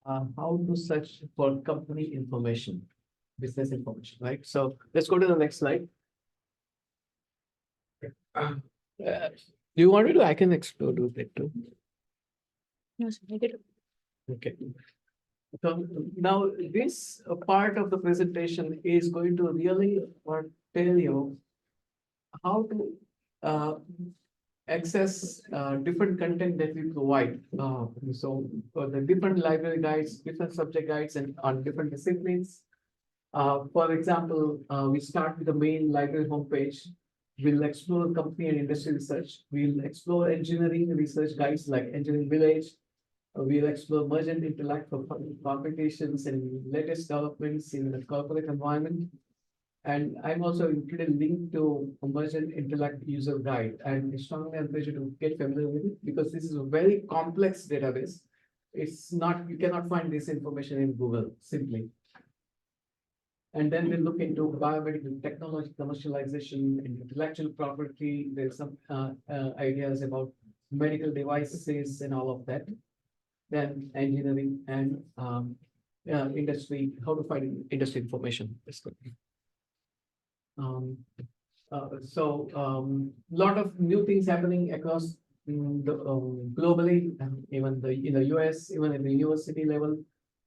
how to search for company information, business information, right? So let's go to the next slide. Uh, do you want me to? I can explore with it too. Yes, make it. Okay. So now this part of the presentation is going to really tell you how to uh, access different content that we provide. So for the different library guides, different subject guides, and on different disciplines. For example, we start with the main library homepage. We'll explore company and industry research. We'll explore engineering research guides like Engineering Village. We'll explore mergent intellect for competitions and latest developments in the corporate environment. And I'm also included a link to Mergent Intellect User Guide. And I strongly encourage you to get familiar with it because this is a very complex database. It's not, you cannot find this information in Google simply. And then we look into biomedical technology commercialization and intellectual property. There's some ideas about medical devices and all of that. Then engineering and industry, how to find industry information. That's good. Lot of new things happening across globally, and even in the US, even at the university level,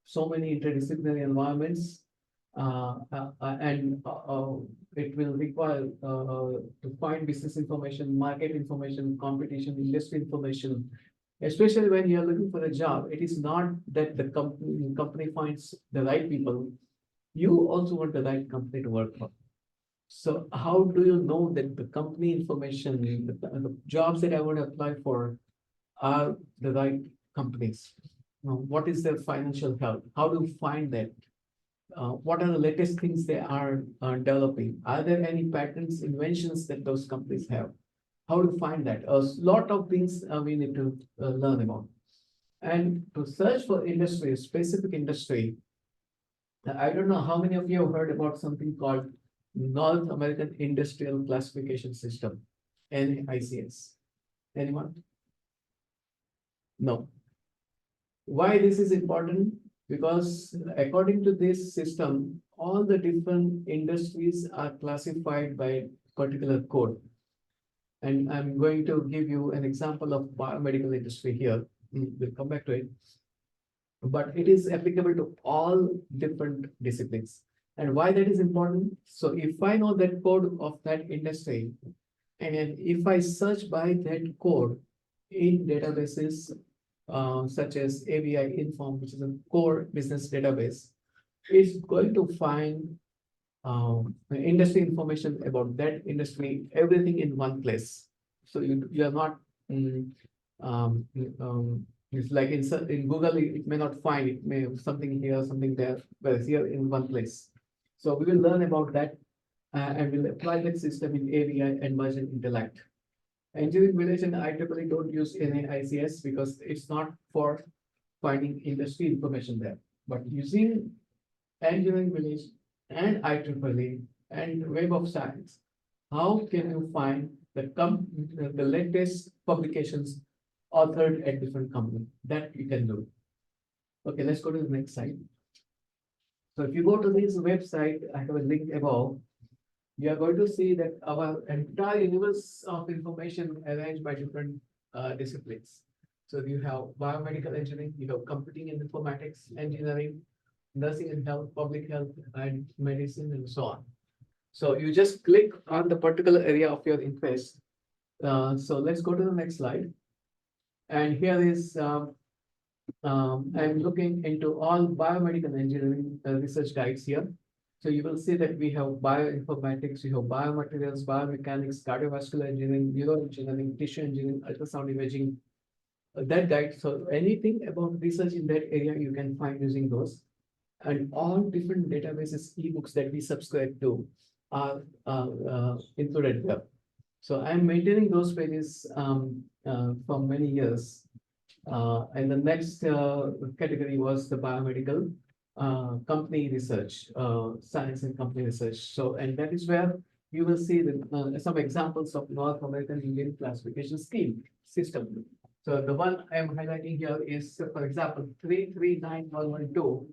so many interdisciplinary environments, and it will require to find business information, market information, competition, industry information. Especially when you are looking for a job, it is not that the company finds the right people. You also want the right company to work for. So how do you know that the company information, the jobs that I want to apply for are the right companies? What is their financial health? How do you find that? What are the latest things they are developing? Are there any patents, inventions that those companies have? How to find that? A lot of things we need to learn about. And to search for industry, specific industry, I don't know how many of you have heard about something called North American Industrial Classification System, NICS. Anyone? No. Why this is important? Because according to this system, all the different industries are classified by particular code. And I'm going to give you an example of biomedical industry here. We'll come back to it. But it is applicable to all different disciplines. And why that is important? So if I know that code of that industry, and if I search by that code in databases such as ABI Inform, which is a core business database, it's going to find industry information about that industry, everything in one place. So you are not it's like in Google, it may not find, it may have something here, something there, but it's here in one place. So we will learn about that and we'll apply that system in ABI and Mergent Intellect. Engineering Village and IEEE don't use NICS because it's not for finding industry information there. But using Engineering Village and IEEE and Web of Science, how can you find the latest publications authored at different companies? That you can do. Okay, let's go to the next slide. So if you go to this website, I have a link above. You are going to see that our entire universe of information arranged by different disciplines. So you have biomedical engineering, you have computing and informatics, engineering, nursing and health, public health, and medicine, and so on. So you just click on the particular area of your interest. So let's go to the next slide. And here is, I'm looking into all biomedical engineering research guides here. So you will see that we have bioinformatics, we have biomaterials, biomechanics, cardiovascular engineering, neuroengineering, tissue engineering, ultrasound imaging, that guide. So anything about research in that area you can find using those. And all different databases, ebooks that we subscribe to are included here. So I'm maintaining those pages for many years. And the next category was the biomedical company research, science and company research. So, and that is where you will see the, some examples of North American Indian classification scheme system. So the one I'm highlighting here is, for example, 339112.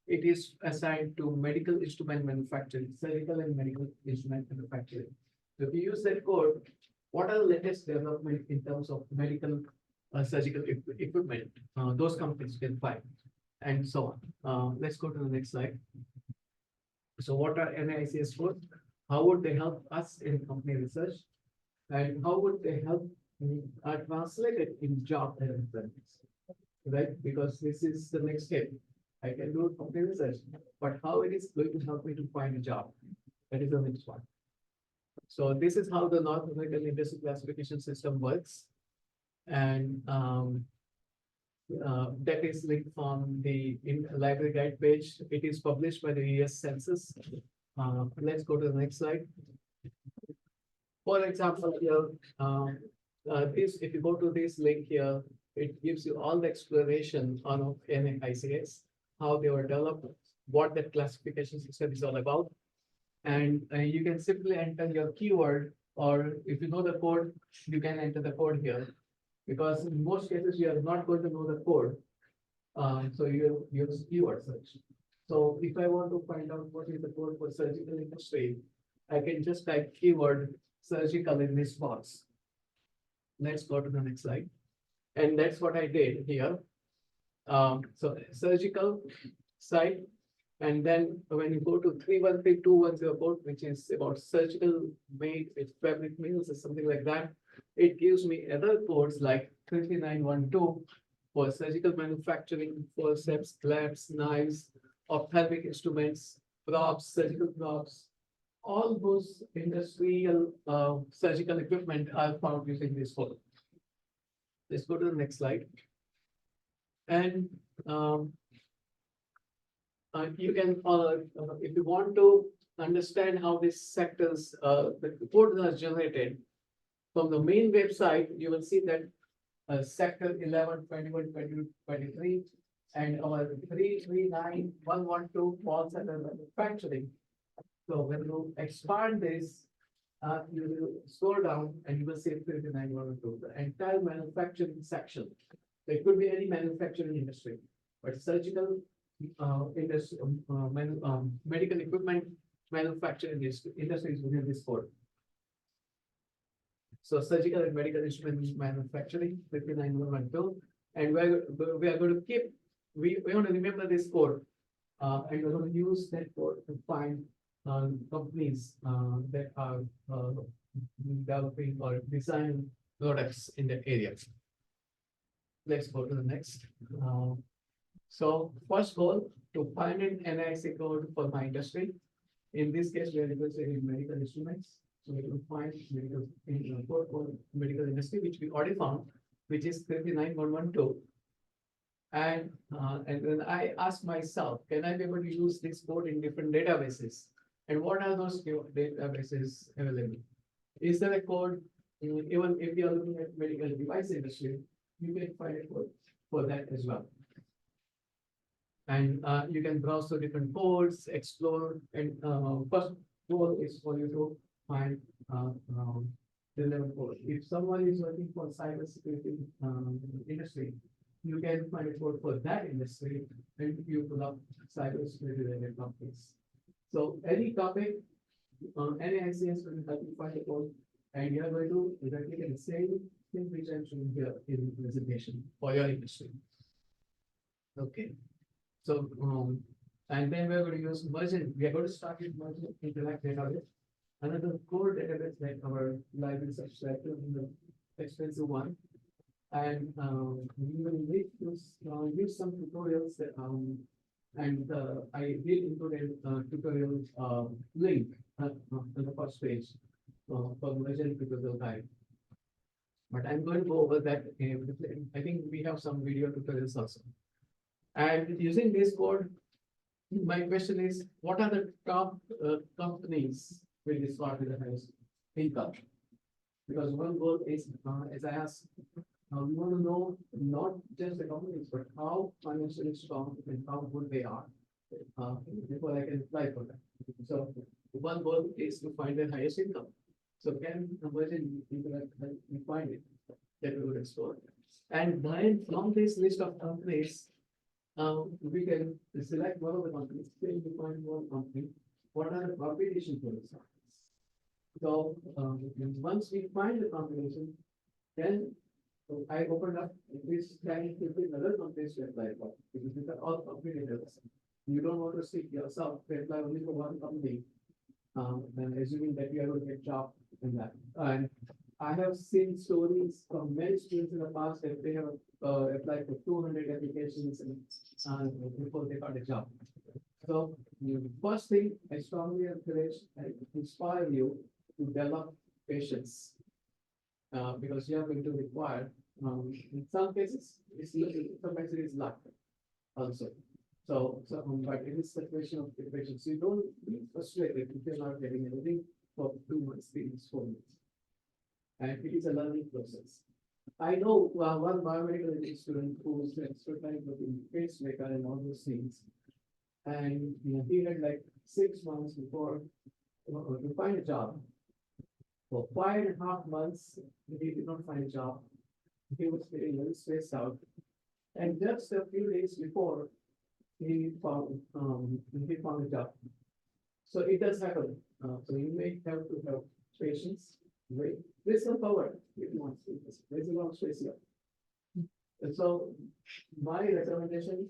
It is assigned to medical instrument manufacturing, surgical and medical instrument manufacturing. So if you use that code, what are the latest development in terms of medical surgical equipment? Those companies can find, and so on. Let's go to the next slide. So what are NICS codes? How would they help us in company research? And how would they help translate it in job development? Right? Because this is the next step. I can do company research, but how it is going to help me to find a job? That is the next one. So this is how the North American Industry Classification System works. And that is linked from the library guide page. It is published by the US Census. Let's go to the next slide. For example, here, if you go to this link here, it gives you all the explanation on NICS, how they were developed, what that classification system is all about. And you can simply enter your keyword, or if you know the code, you can enter the code here. Because in most cases, you are not going to know the code. So you use keyword search. So if I want to find out what is the code for surgical industry, I can just type keyword surgical in this box. Let's go to the next slide. And that's what I did here. So surgical site. And then when you go to 3132104 code, which is about surgical made with fabric mills or something like that, it gives me other codes like 33912 for surgical manufacturing, forceps, clamps, knives, ophthalmic instruments, props, surgical props. All those industrial surgical equipment are found using this code. Let's go to the next slide. And you can, if you want to understand how these sectors, the codes are generated from the main website, you will see that sector 11, 21, 22, 23, and our 339112 falls under manufacturing. So when you expand this, you will scroll down and you will see 3912, the entire manufacturing section. So it could be any manufacturing industry, but surgical industry, medical equipment manufacturing industry is within this code. So surgical and medical instrument manufacturing 59112, and we are going to keep, we want to remember this code, and we're going to use that code to find companies that are developing or designing products in that area. Let's go to the next. So first goal, to find an NIC code for my industry. In this case, we are interested in medical instruments. So we will find medical code for medical industry, which we already found, which is 39112. And then I asked myself, can I be able to use this code in different databases? And what are those databases available? Is there a code, even if you are looking at medical device industry, you can find a code for that as well. And you can browse the different codes, explore, and first goal is for you to find the level code. If someone is working for cybersecurity industry, you can find a code for that industry, and you pull up cybersecurity related topics. So any topic, any ICS will help you find a code, and you are going to replicate the same thing which I'm showing here in the presentation for your industry. Okay. So, and then we're going to use merging. We are going to start with merging interact database. Another core database like our library subscriber, the expensive one. And we will use some tutorials that, and I did include a tutorial link on the first page for merging tutorial guide. But I'm going to go over that. I think we have some video tutorials also. And using this code, my question is, what are the top companies will start with the highest income? Because one goal is, as I asked, we want to know not just the companies, but how financially strong and how good they are before I can apply for that. So one goal is to find the highest income. So can conversion people find it that we would explore. And then from this list of companies, we can select one of the companies, then we find one company, what are the competition for this companies. So, once we find the combination, then I opened up this trying to pick other companies to apply for, because these are all competitors. You don't want to stick yourself to apply only for one company, and assuming that you are going to get job in that. And I have seen stories from many students in the past that they have applied for 200 applications and, before they got a job. So the first thing I strongly encourage and inspire you to develop patience, because you are going to require, in some cases, sometimes it is luck also. But it is the question of preparation. So you don't be frustrated if you're not getting anything for 2 months, 3 months, 4 months. And it is a learning process. I know one biomedical engineering student who was expertise in pacemaker and all those things. And he had like 6 months before to find a job. For 5.5 months, he did not find a job. He was getting very stressed out. And just a few days before, he found a job. So it does happen. So you may have to have patience, wait. There's some power if you want to. There's a lot of space here. And so my recommendation,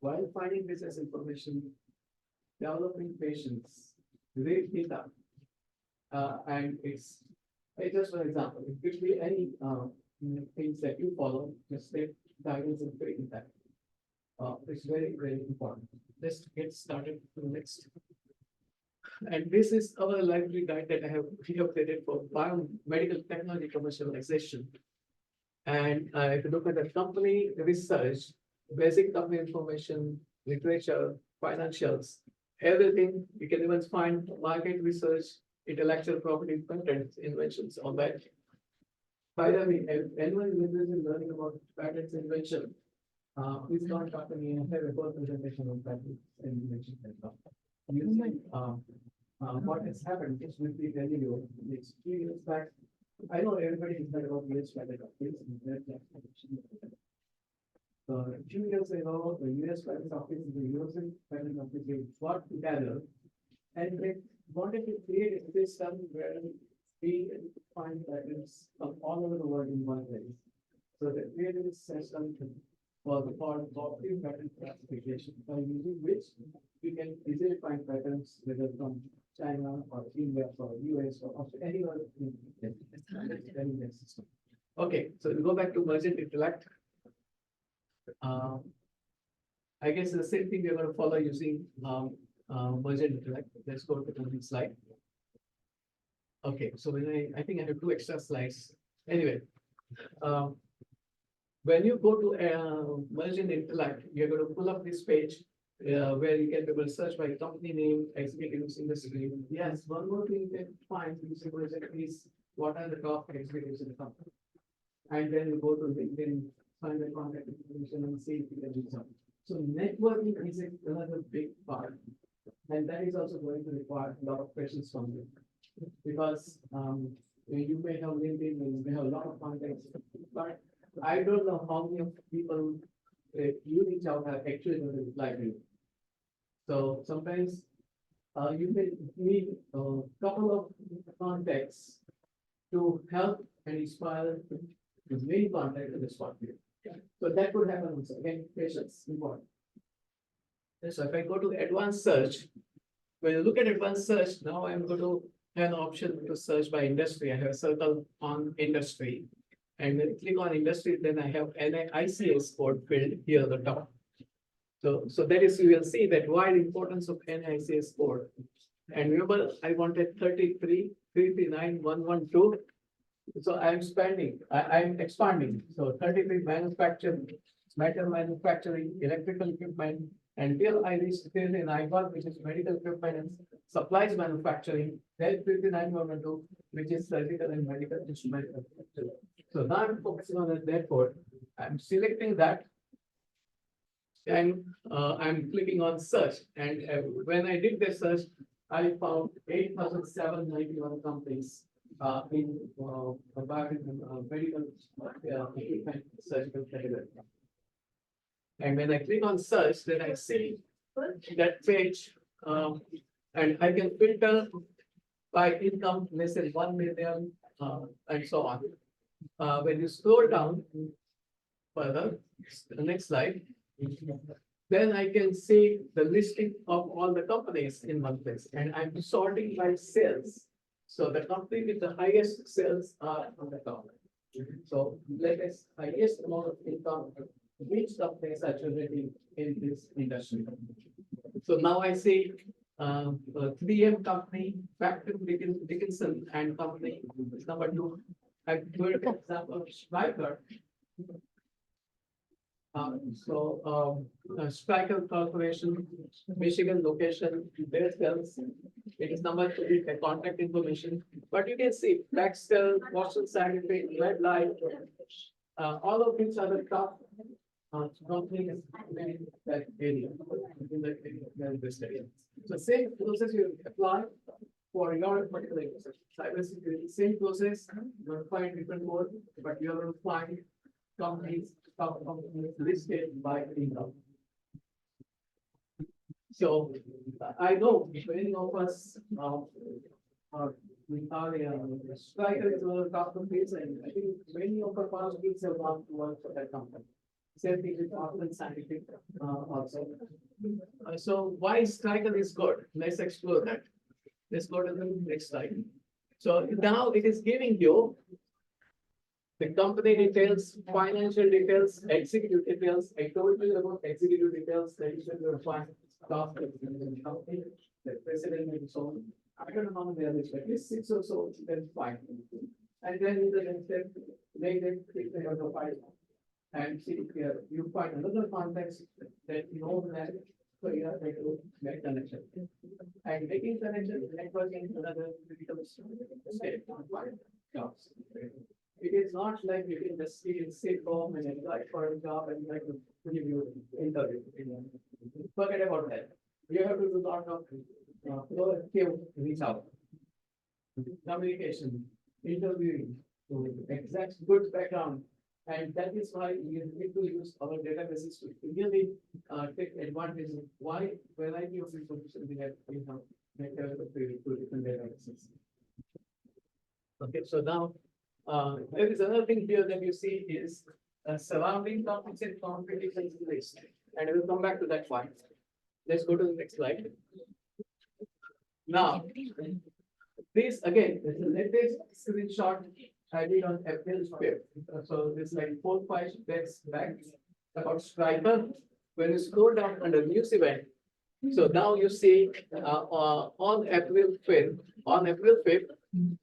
while finding business information, developing patience, read it up. And it's just for example, it could be any things that you follow, just take guidance and put it in that. It's very, very important. Let's get started to the next. And this is our library guide that I have updated for biomedical technology commercialization. And if you look at the company research, basic company information, literature, financials, everything, you can even find market research, intellectual property, patents, inventions, all that. By the way, if anyone is interested in learning about patents invention, please contact me and have a full presentation on patents and invention as well. Using what has happened is with the video, it's 3 years back. I know everybody has heard about US patent office. A few years ago, the US patent office and the European patent office got together and they wanted to create a system where we find patents from all over the world in one place. So they created a system for the cooperative patent classification, by using which you can easily find patents whether from China or India or US or anywhere. System. Okay, so we'll go back to merchant intellect. I guess the same thing we're going to follow using merchant intellect. Let's go to the next slide. Okay, so when I think I have 2 extra slides. Anyway, when you go to merchant intellect, you're going to pull up this page where you can be able to search by company name, executives, industry. Yes, one more thing you can find is what are the top executives in the company. And then you go to LinkedIn, find the contact information and see if you can do something. So networking is another big part. And that is also going to require a lot of questions from you. Because you may have LinkedIn, you may have a lot of contacts, but I don't know how many people you reach out are actually going to reply to you. So sometimes you may need a couple of contacts to help and inspire the main contact in the spot here. So that could happen also. Again, patience important. So if I go to advanced search, when you look at advanced search, now I'm going to have an option to search by industry. I have a circle on industry. And when I click on industry, then I have NICS code filled here at the top. So that is, you will see that wide importance of NICS code. And remember, I wanted 33,339,112. So I'm expanding. So 33 manufacturing, metal manufacturing, electrical equipment, until I reach 39, which is medical equipment and supplies manufacturing, then 59,112, which is surgical and medical instrument manufacturing. So now I'm focusing on that code. I'm selecting that. And I'm clicking on search. And when I did the search, I found 8,791 companies in medical equipment surgical category. And when I click on search, then I see that page, and I can filter by income less than 1 million, and so on. When you scroll down further, the next slide, then I can see the listing of all the companies in one place, and I'm sorting by sales. So the company with the highest sales are on the top. So let us highest amount of income, which companies are generating in this industry. So now I see 3M company, Factor Dickinson and company is number 2. I give an example of Stryker. Stryker Corporation, Michigan location, their sales, it is number 3, the contact information. But you can see Drexel, Boston Scientific, Red Light, all of which are the top companies in that area, in that area. So same process you apply for your particular cybersecurity, same process, you will find different code, but you will find companies, top companies listed by income. So I know many of us we are Stryker is one of the top companies, and I think many of our past weeks have gone to work for that company. Same thing with Boston Scientific also. So why Stryker is good? Let's explore that. Let's go to the next slide. So now it is giving you the company details, financial details, executive details. I told you about executive details that you should find top company, the president and so on. I don't know how many others, but at least 6 or so, then fine. And then in the next step, make them click the other file. And see here, you find another context that you know that, so you have to make connection. And making connection, networking, another critical state. Jobs. It is not like you can just sit home and apply for a job and like to review interview. Forget about that. You have to do a lot of reach out, communication, interviewing, exact good background. And that is why we need to use our databases to really take advantage of why variety of information we have to different databases. Okay, so now there is another thing here that you see is surrounding topics and competitions list, and we'll come back to that point. Let's go to the next slide. Now, this again is the latest screenshot I did on April 5th. So it's like 4-5 days back about Stryker. When you scroll down under news event, so now you see on April 5th,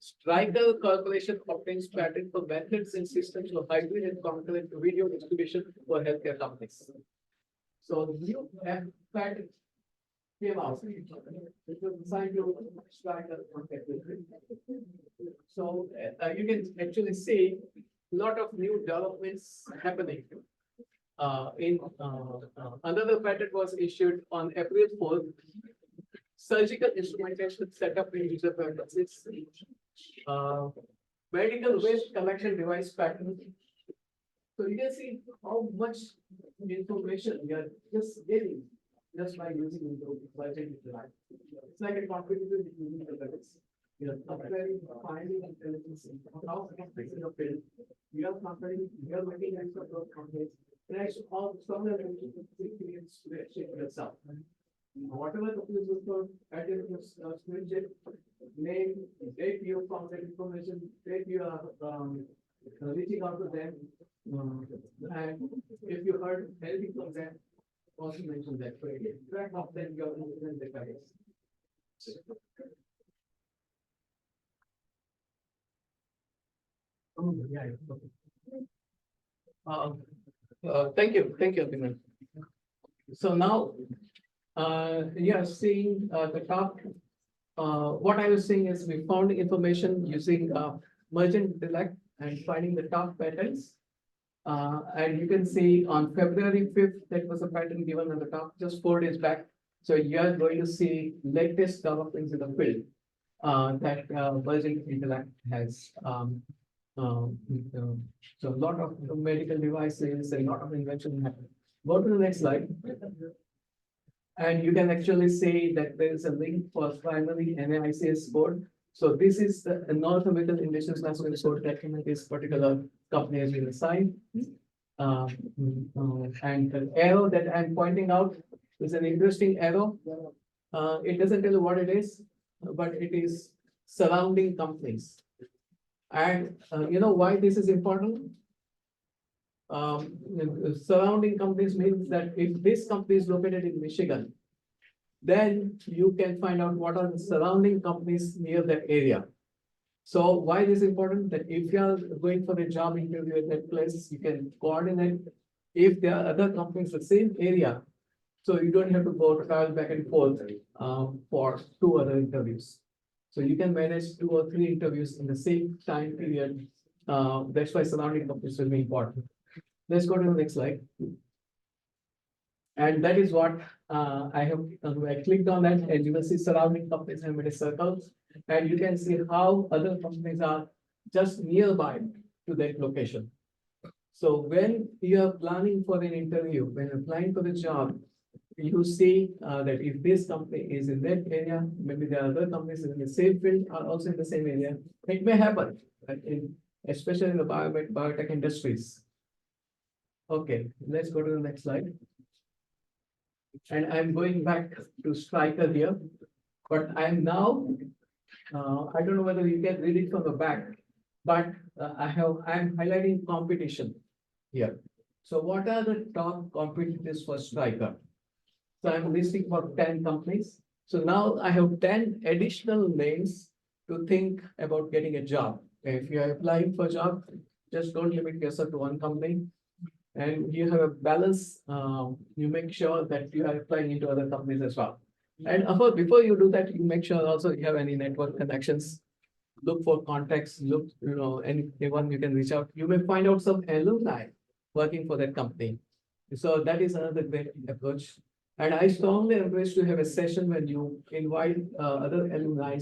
Stryker Corporation obtains patent for methods and systems of hybrid and concurrent video distribution for healthcare companies. So the new patent came out. It was assigned to Stryker on April 5th. So you can actually see a lot of new developments happening. Another patent was issued on April 4th. Surgical instrumentation setup in user purposes. Medical waste collection device patent. So you can see how much information we are just getting just by using the surgical device. It's like a competitive between the levels. You know, comparing finding intelligence in how fixing a field. You are comparing, you are making extra those companies. And actually all some of them experience to shape yourself. Whatever the field is for, at your screenshot, name, date you found that information, date you are reaching out to them. And if you heard anything from them, also mention that. So if track of them, you are in the database. Thank you, Abhiman. So now, you are seeing the top. What I was saying is we found information using merchant intellect and finding the top patterns. And you can see on February 5th, that was a pattern given on the top just 4 days back. So you are going to see latest developments in the field. that Virgin Intellect has. So a lot of medical devices, a lot of invention happen. Go to the next slide. And you can actually say that there is a link for primary NAICS code. So this is the North American Indigenous National Code that this particular company has been assigned. And the arrow that I'm pointing out is an interesting arrow. It doesn't tell you what it is, but it is surrounding companies. And you know why this is important? Surrounding companies means that if this company is located in Michigan, then you can find out what are the surrounding companies near that area. So why this is important? That if you are going for a job interview at that place, you can coordinate. If there are other companies in the same area, so you don't have to go travel back and forth for 2 other interviews. So you can manage 2 or 3 interviews in the same time period. That's why surrounding companies will be important. Let's go to the next slide. And that is what I have I clicked on that, and you will see surrounding companies have made a circle, and you can see how other companies are just nearby to that location. So when you are planning for an interview, when applying for the job, you see that if this company is in that area, maybe there are other companies in the same field are also in the same area. It may happen, right, especially in the biotech industries. Okay, let's go to the next slide. And I'm going back to Striker here, but I'm now, I don't know whether you can read it from the back, but I'm highlighting competition here. So what are the top competitors for Striker? So I'm listing for 10 companies. So now I have 10 additional names to think about getting a job. If you are applying for a job, just don't limit yourself to one company. And you have a balance, you make sure that you are applying into other companies as well. And of course, before you do that, you make sure also you have any network connections. Look for contacts, look, anyone you can reach out. You may find out some alumni working for that company. So that is another great approach. And I strongly encourage to have a session when you invite other alumni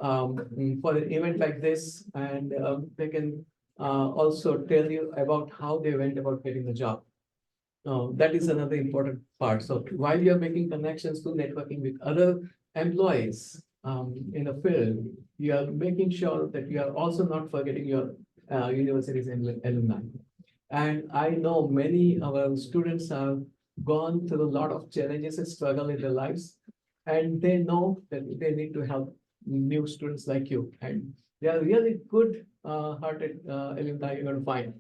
for an event like this, and they can also tell you about how they went about getting the job. That is another important part. So while you're making connections to networking with other employees in the field, you are making sure that you are also not forgetting your university's alumni. And I know many of our students have gone through a lot of challenges and struggle in their lives, and they know that they need to help new students like you. And they are really good hearted alumni you're going to find.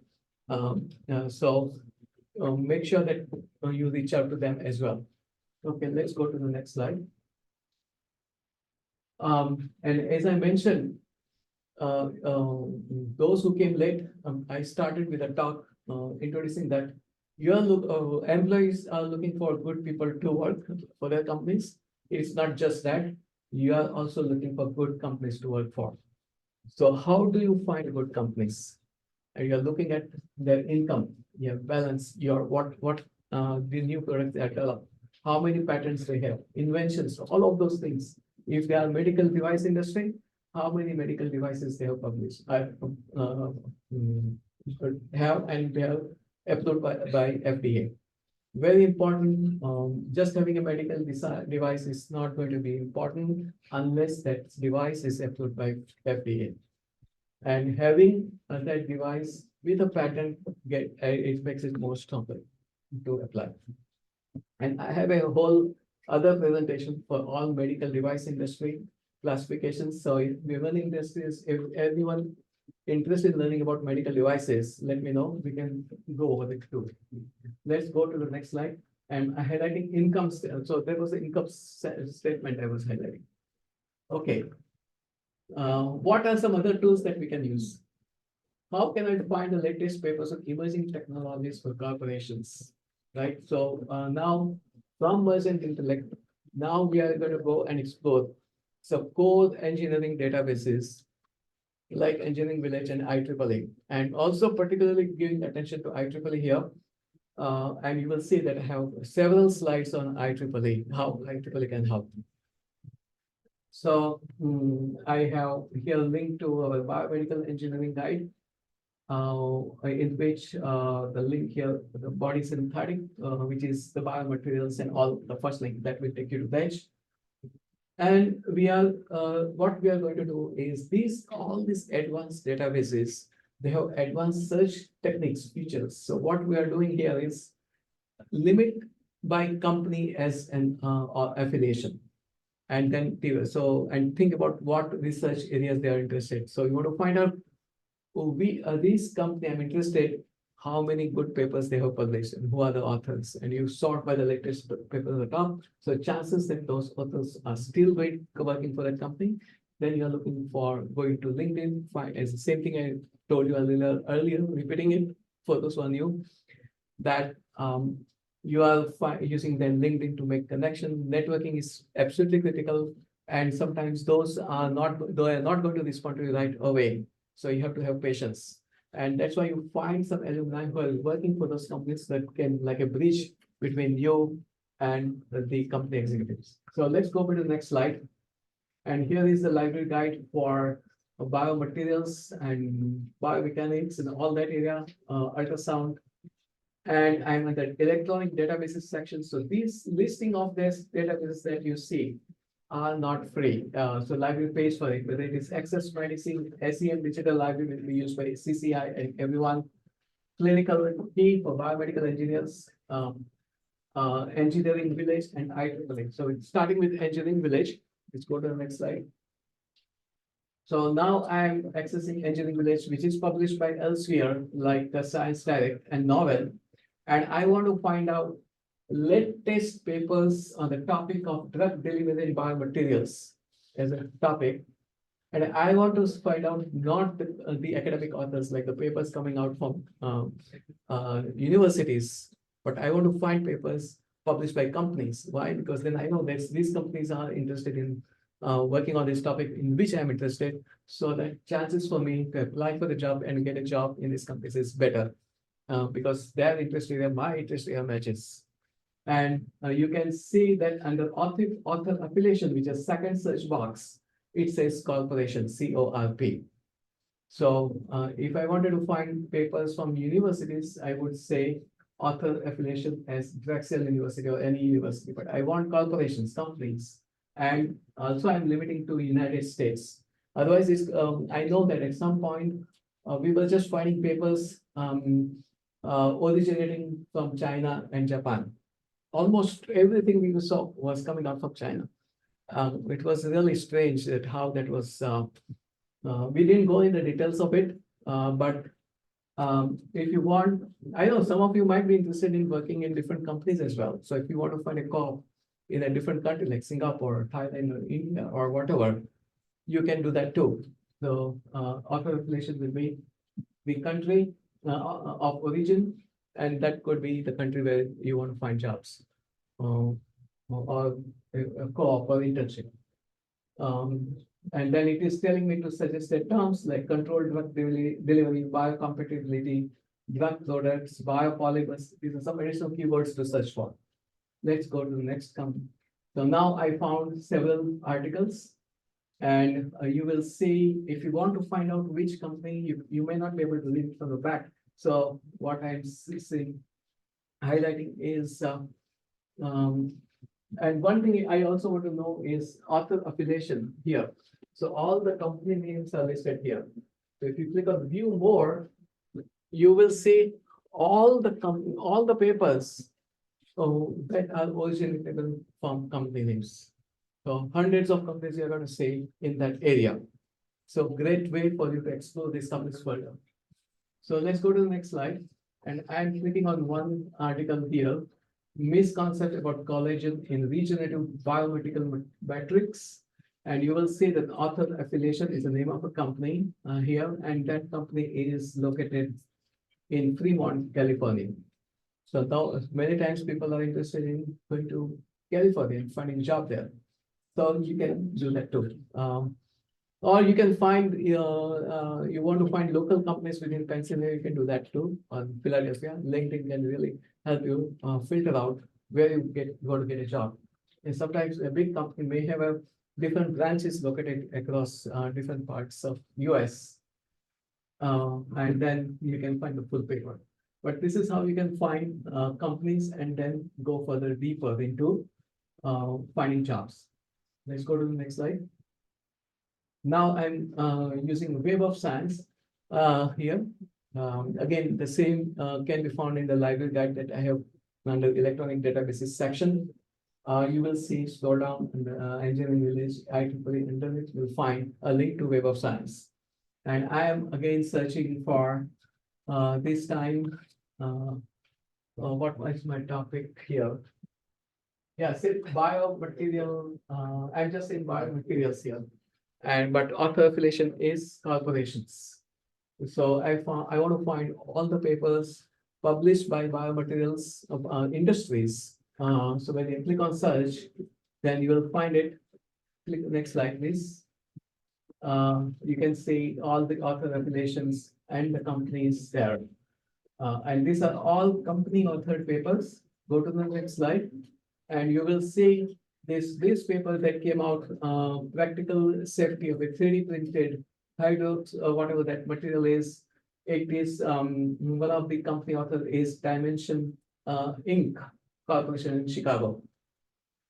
So make sure that you reach out to them as well. Okay, let's go to the next slide. And as I mentioned, those who came late, I started with a talk introducing that your employees are looking for good people to work for their companies. It's not just that, you are also looking for good companies to work for. So how do you find good companies? And you're looking at their income, your balance, your what the new products they are developed, how many patents they have, inventions, all of those things. If they are medical device industry, how many medical devices they have published, have and they are approved by FDA. Very important. Just having a medical device is not going to be important unless that device is approved by FDA. And having that device with a patent, it makes it more stronger to apply. And I have a whole other presentation for all medical device industry classifications. So if women industries, if anyone interested in learning about medical devices, let me know. We can go over it too. Let's go to the next slide. And I'm highlighting income. So there was the income statement I was highlighting. Okay. What are some other tools that we can use? How can I find the latest papers on emerging technologies for corporations? Right. So now from Merchant Intellect, now we are going to go and explore some core engineering databases like Engineering Village and IEEE, and also particularly giving attention to IEEE here. And you will see that I have several slides on IEEE, how IEEE can help. So I have here a link to our biomedical engineering guide, in which the link here, the body synthetic, which is the biomaterials and all the first link that will take you to the edge. And what we are going to do is all these advanced databases, they have advanced search techniques, features. So what we are doing here is limit by company as an or affiliation. And then and think about what research areas they are interested. So you want to find out these company I'm interested, how many good papers they have published and who are the authors, and you sort by the latest paper at the top. So chances that those authors are still working for that company, then you are looking for going to LinkedIn, find as the same thing I told you a little earlier, repeating it for those who are new, that you are using then LinkedIn to make connection. Networking is absolutely critical, and sometimes they are not going to respond to you right away. So you have to have patience. And that's why you find some alumni who are working for those companies that can like a bridge between you and the company executives. So let's go to the next slide. And here is the library guide for biomaterials and biomechanics and all that area, ultrasound. And I'm in the electronic databases section. So this listing of this databases that you see are not free. So library pays for it, whether it is Access Medicine, SEM Digital Library will be used by CCI and everyone. Clinical key for biomedical engineers, Engineering Village and IEEE. So it's starting with Engineering Village. Let's go to the next slide. So now I'm accessing Engineering Village, which is published by Elsevier, like the Science Direct and Novel. And I want to find out latest papers on the topic of drug delivery and biomaterials as a topic. And I want to find out not the academic authors, like the papers coming out from universities, but I want to find papers published by companies. Why? Because then I know that these companies are interested in working on this topic in which I'm interested, so that chances for me to apply for the job and get a job in these companies is better, because their interest area, my interest area matches. And you can see that under author affiliation, which is second search box, it says corporation, CORP. So if I wanted to find papers from universities, I would say author affiliation as Drexel University or any university, but I want corporations, companies, and also I'm limiting to United States. Otherwise, I know that at some point we were just finding papers originating from China and Japan. Almost everything we saw was coming out from China. It was really strange that how that was. We didn't go in the details of it, but if you want, I know some of you might be interested in working in different companies as well. So if you want to find a co-op in a different country like Singapore, Thailand, or India, or whatever, you can do that too. So author affiliation will be the country of origin, and that could be the country where you want to find jobs, or a co-op or internship. And then it is telling me to suggested terms like controlled drug delivery, biocompatibility, drug products, biopolymers. These are some additional keywords to search for. Let's go to the next company. So now I found several articles, and you will see if you want to find out which company, you may not be able to read it from the back. So what I'm seeing, highlighting is, and one thing I also want to know is author affiliation here. So all the company names are listed here. So if you click on view more, you will see all the papers that are originated from company names. So hundreds of companies you're going to see in that area. So great way for you to explore these companies further. So let's go to the next slide. And I'm clicking on one article here, misconcept about collagen in regenerative biomedical matrix. And you will see that author affiliation is the name of a company here, and that company is located in Fremont, California. So now many times people are interested in going to California and finding a job there. So you can do that too. Or you can find, you want to find local companies within Pennsylvania, you can do that too. On Philadelphia, LinkedIn can really help you filter out where you want to get a job. And sometimes a big company may have a different branches located across different parts of US. And then you can find the full paper. But this is how you can find companies and then go further deeper into finding jobs. Let's go to the next slide. Now I'm using Web of Science here. Again, the same can be found in the library guide that I have under electronic databases section. You will see, scroll down in the engineering village, IEEE internet, you'll find a link to Web of Science. And I am again searching for this time, what was my topic here? Yes, it's biomaterial, I'm just in biomaterials here. And but author affiliation is corporations. So I want to find all the papers published by biomaterials of industries. So when you click on search, then you will find it. Click the next slide, please. You can see all the author affiliations and the companies there. And these are all company authored papers. Go to the next slide, and you will see this paper that came out, practical safety of a 3D printed hydro, whatever that material is. It is one of the company author is Dimension Inc. Corporation in Chicago.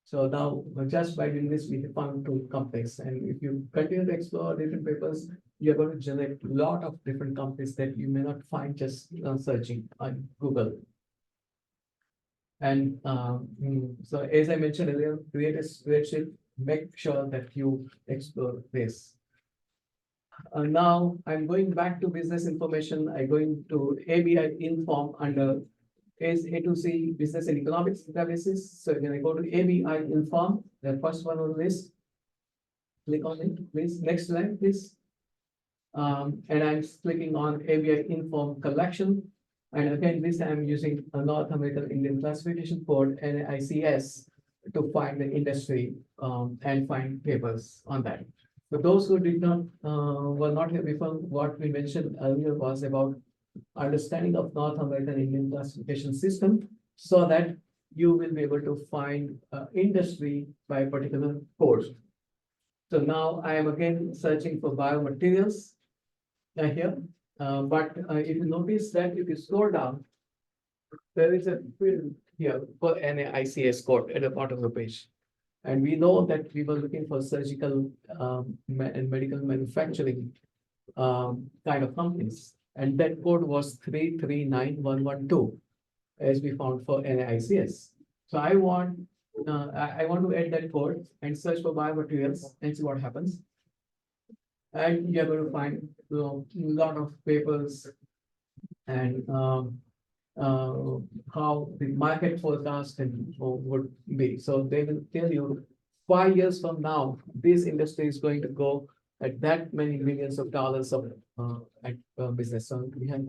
So now, just by doing this, we found two companies, and if you continue to explore different papers, you're going to generate a lot of different companies that you may not find just searching on Google. And so, as I mentioned earlier, create a spreadsheet, make sure that you explore this. Now I'm going back to business information. I'm going to ABI Inform under is A2C Business and Economics Databases. So when I go to ABI Inform, the first one on the list, click on it, please. Next slide, please. And I'm clicking on ABI Inform Collection. And again, this I'm using a North American Indian Classification Code, NICS, to find the industry and find papers on that. For those who did not were not here before, what we mentioned earlier was about understanding of North American Indian classification system, so that you will be able to find industry by a particular code. So now I am again searching for biomaterials here. But if you notice that if you scroll down, there is a field here for NICS code at the bottom of the page. And we know that we were looking for surgical and medical manufacturing kind of companies. And that code was 339112, as we found for NICS. So I want to add that code and search for biomaterials and see what happens. And you're going to find a lot of papers and how the market forecast and would be. So they will tell you 5 years from now, this industry is going to go at that many millions of dollars of business. So we have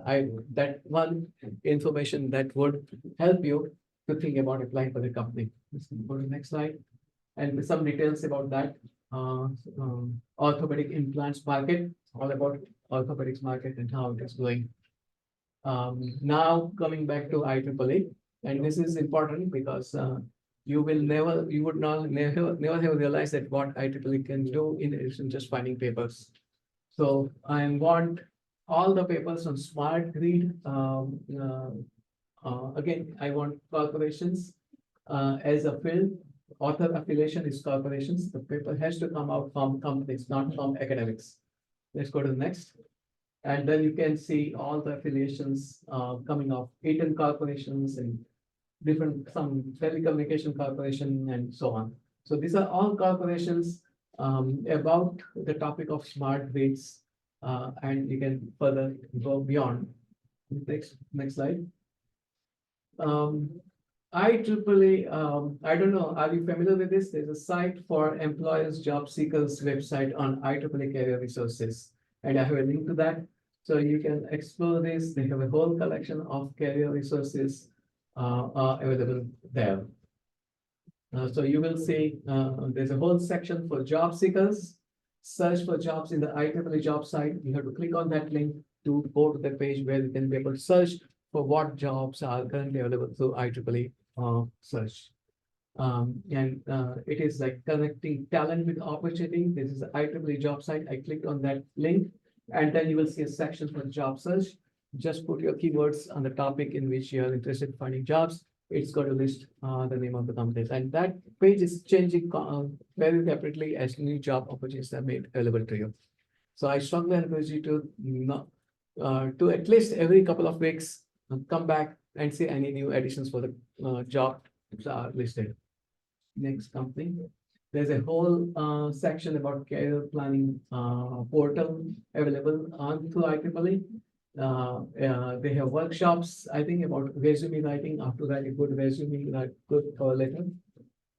that one information that would help you to think about applying for the company. Let's go to the next slide. And some details about that. Orthopedic implants market, all about orthopedics market and how it is going. Now coming back to IEEE, and this is important because you would never have realized that what IEEE can do in addition to just finding papers. So I want all the papers on smart grid. Again, I want corporations as a field. Author affiliation is corporations. The paper has to come out from companies, not from academics. Let's go to the next. And then you can see all the affiliations coming off 18 corporations and different, some telecommunication corporation and so on. So these are all corporations about the topic of smart grids, and you can further go beyond. Next slide. IEEE, I don't know, are you familiar with this? There's a site for employers, job seekers website on IEEE Career Resources. And I have a link to that. So you can explore this. They have a whole collection of career resources available there. So you will see there's a whole section for job seekers. Search for jobs in the IEEE job site. You have to click on that link to go to the page where you can be able to search for what jobs are currently available through IEEE search. It is like connecting talent with opportunity. This is the IEEE job site. I clicked on that link, and then you will see a section for job search. Just put your keywords on the topic in which you are interested in finding jobs. It's going to list the name of the companies, and that page is changing very rapidly as new job opportunities are made available to you. So I strongly encourage you to not, to at least every couple of weeks come back and see any new additions for the job are listed. Next company. There's a whole section about career planning portal available on through IEEE. They have workshops, I think, about resume writing, how to write a good resume, write good cover letter,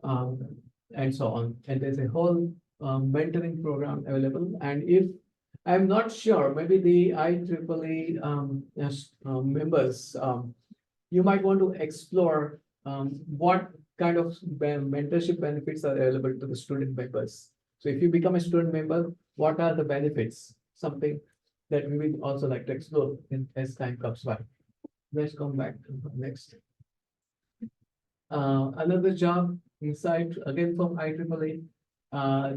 and so on. And there's a whole mentoring program available. And if I'm not sure, maybe the IEEE members, you might want to explore what kind of mentorship benefits are available to the student members. So if you become a student member, what are the benefits? Something that we will also like to explore as time comes by. Let's come back to the next. Another job inside again from IEEE.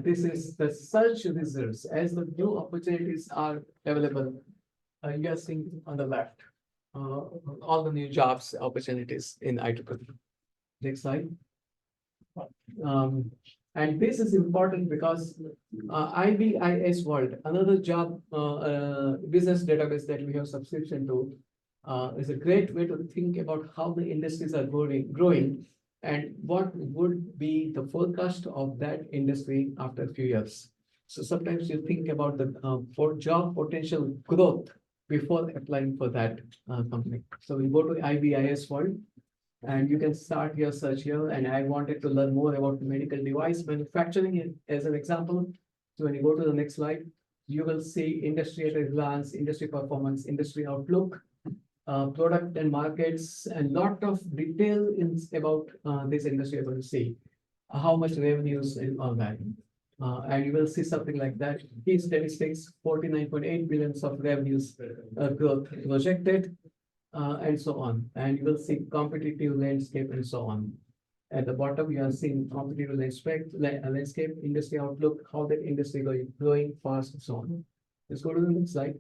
This is the search results as the new opportunities are available. You are seeing on the left all the new jobs opportunities in IEEE. Next slide. And this is important because IBIS World, another job business database that we have subscription to, is a great way to think about how the industries are growing and what would be the forecast of that industry after a few years. So sometimes you think about the for job potential growth before applying for that company. So we go to IBIS World. And you can start your search here. And I wanted to learn more about medical device manufacturing as an example. So when you go to the next slide, you will see industry at a glance, industry performance, industry outlook, product and markets, and lot of detail about this industry. You're going to see how much revenues and all that. And you will see something like that. Key statistics, 49.8 billions of revenues growth projected. And so on. And you will see competitive landscape and so on. At the bottom, you are seeing competitive landscape, industry outlook, how that industry growing fast and so on. Let's go to the next slide.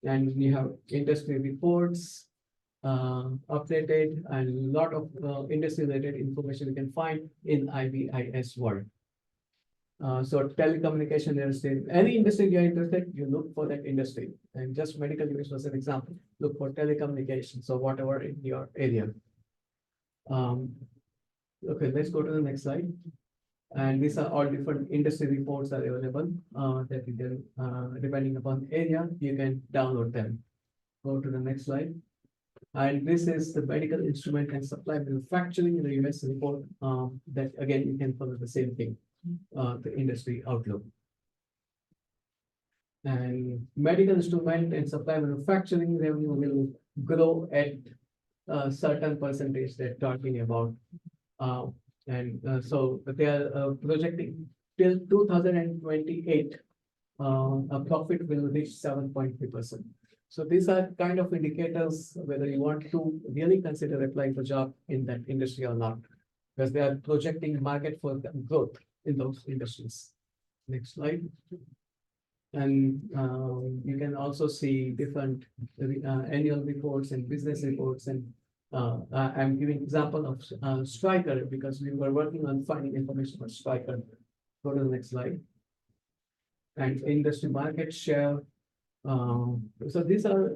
And you have industry reports, updated, and a lot of industry related information you can find in IBIS World. So telecommunication industry, any industry you're interested, you look for that industry. And just medical device was an example. Look for telecommunication. So whatever in your area. Okay, let's go to the next slide. And these are all different industry reports are available that you can, depending upon area, you can download them. Go to the next slide. And this is the medical instrument and supply manufacturing in the US report that again, you can follow the same thing. The industry outlook. And medical instrument and supply manufacturing revenue will grow at a certain percentage they're talking about. So they are projecting till 2028, a profit will reach 7.3%. So these are kind of indicators whether you want to really consider applying for job in that industry or not, because they are projecting market for growth in those industries. Next slide. And you can also see different annual reports and business reports. And I'm giving example of Striker because we were working on finding information for Striker. Go to the next slide. And industry market share. So these are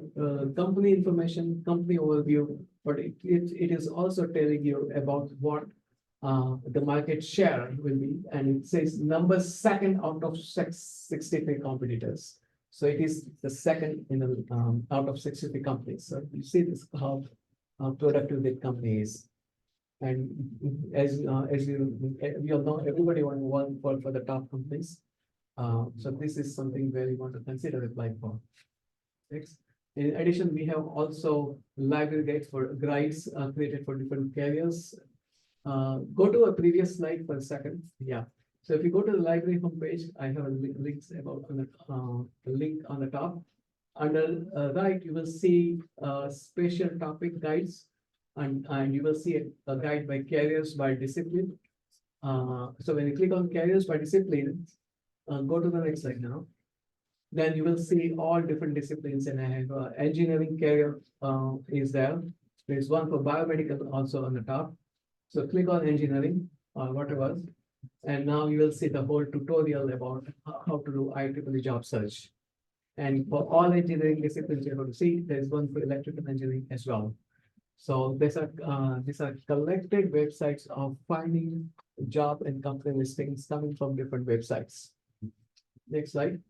company information, company overview, but it is also telling you about what the market share will be, and it says number second out of 63 competitors. So it is the second in the out of 63 companies. So you see this how productive that company is. And as you all know, everybody want to work for the top companies. So this is something where you want to consider applying for. Next. In addition, we have also library guides created for different careers. Go to a previous slide for a second. Yeah. So if you go to the library homepage, I have a links about the link on the top. Under right, you will see special topic guides. And you will see a guide by careers by discipline. So when you click on careers by discipline, go to the next slide now. Then you will see all different disciplines, and I have engineering career is there. There's one for biomedical also on the top. So click on engineering or whatever. And now you will see the whole tutorial about how to do IEEE job search. And for all engineering disciplines, you're going to see there's one for electrical engineering as well. So these are collected websites of finding job and company listings coming from different websites. Next slide.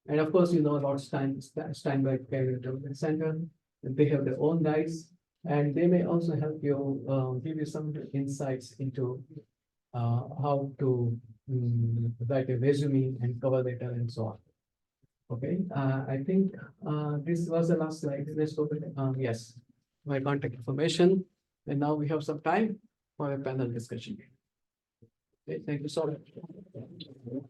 And of course, you know about Steinberg Career Development Center. They have their own guides, and they may also help you give you some insights into how to write a resume and cover letter and so on. Okay, I think this was the last slide. Let's go with yes, my contact information. And now we have some time for a panel discussion. Okay, thank you so much.